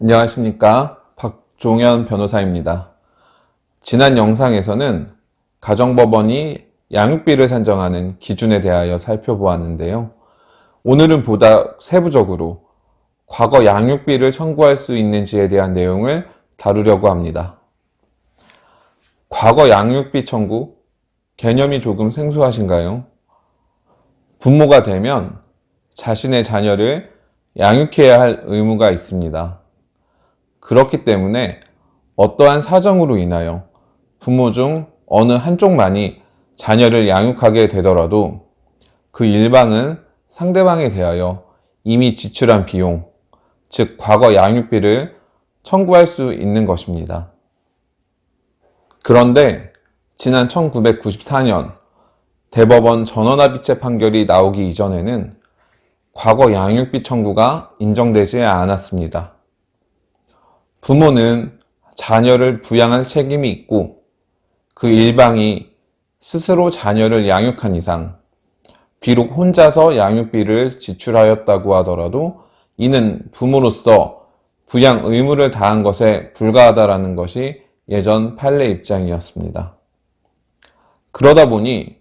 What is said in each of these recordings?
안녕하십니까. 박종현 변호사입니다. 지난 영상에서는 가정법원이 양육비를 산정하는 기준에 대하여 살펴보았는데요. 오늘은 보다 세부적으로 과거 양육비를 청구할 수 있는지에 대한 내용을 다루려고 합니다. 과거 양육비 청구, 개념이 조금 생소하신가요? 부모가 되면 자신의 자녀를 양육해야 할 의무가 있습니다. 그렇기 때문에 어떠한 사정으로 인하여 부모 중 어느 한쪽만이 자녀를 양육하게 되더라도 그 일방은 상대방에 대하여 이미 지출한 비용, 즉 과거 양육비를 청구할 수 있는 것입니다. 그런데 지난 1994년 대법원 전원합의체 판결이 나오기 이전에는 과거 양육비 청구가 인정되지 않았습니다. 부모는 자녀를 부양할 책임이 있고 그 일방이 스스로 자녀를 양육한 이상 비록 혼자서 양육비를 지출하였다고 하더라도 이는 부모로서 부양 의무를 다한 것에 불과하다라는 것이 예전 판례 입장이었습니다. 그러다 보니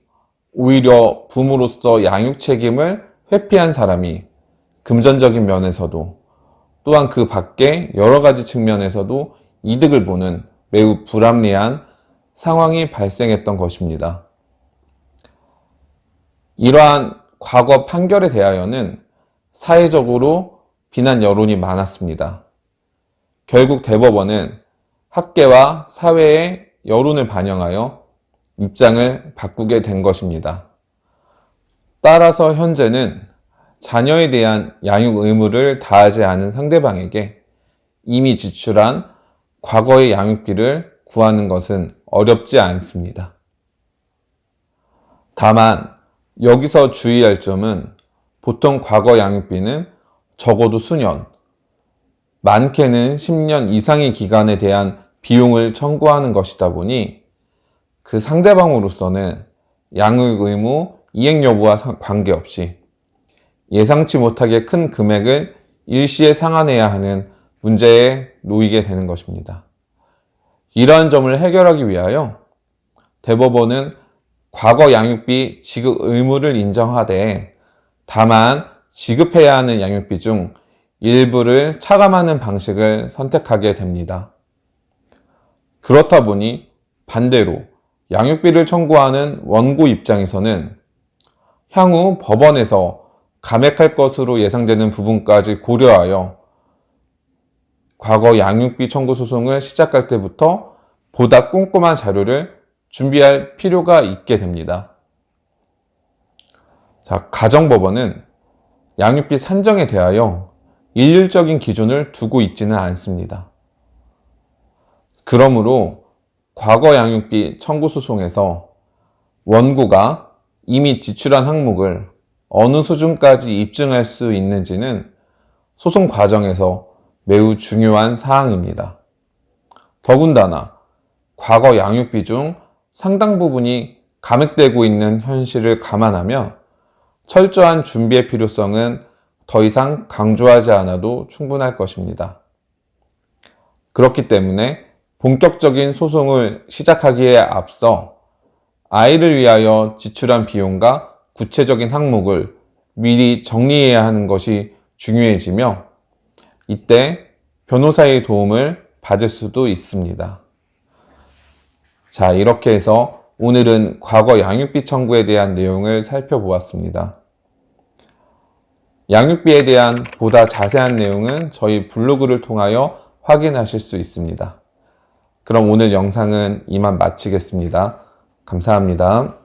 오히려 부모로서 양육 책임을 회피한 사람이 금전적인 면에서도 또한 그 밖에 여러 가지 측면에서도 이득을 보는 매우 불합리한 상황이 발생했던 것입니다. 이러한 과거 판결에 대하여는 사회적으로 비난 여론이 많았습니다. 결국 대법원은 학계와 사회의 여론을 반영하여 입장을 바꾸게 된 것입니다. 따라서 현재는 자녀에 대한 양육 의무를 다하지 않은 상대방에게 이미 지출한 과거의 양육비를 구하는 것은 어렵지 않습니다. 다만 여기서 주의할 점은 보통 과거 양육비는 적어도 수년, 많게는 10년 이상의 기간에 대한 비용을 청구하는 것이다 보니 그 상대방으로서는 양육 의무 이행 여부와 관계없이 예상치 못하게 큰 금액을 일시에 상환해야 하는 문제에 놓이게 되는 것입니다. 이러한 점을 해결하기 위하여 대법원은 과거 양육비 지급 의무를 인정하되 다만 지급해야 하는 양육비 중 일부를 차감하는 방식을 선택하게 됩니다. 그렇다 보니 반대로 양육비를 청구하는 원고 입장에서는 향후 법원에서 감액할 것으로 예상되는 부분까지 고려하여 과거 양육비 청구 소송을 시작할 때부터 보다 꼼꼼한 자료를 준비할 필요가 있게 됩니다. 가정법원은 양육비 산정에 대하여 일률적인 기준을 두고 있지는 않습니다. 그러므로 과거 양육비 청구 소송에서 원고가 이미 지출한 항목을 어느 수준까지 입증할 수 있는지는 소송 과정에서 매우 중요한 사항입니다. 더군다나 과거 양육비 중 상당 부분이 감액되고 있는 현실을 감안하며 철저한 준비의 필요성은 더 이상 강조하지 않아도 충분할 것입니다. 그렇기 때문에 본격적인 소송을 시작하기에 앞서 아이를 위하여 지출한 비용과 구체적인 항목을 미리 정리해야 하는 것이 중요해지며 이때 변호사의 도움을 받을 수도 있습니다. 이렇게 해서 오늘은 과거 양육비 청구에 대한 내용을 살펴보았습니다. 양육비에 대한 보다 자세한 내용은 저희 블로그를 통하여 확인하실 수 있습니다. 그럼 오늘 영상은 이만 마치겠습니다. 감사합니다.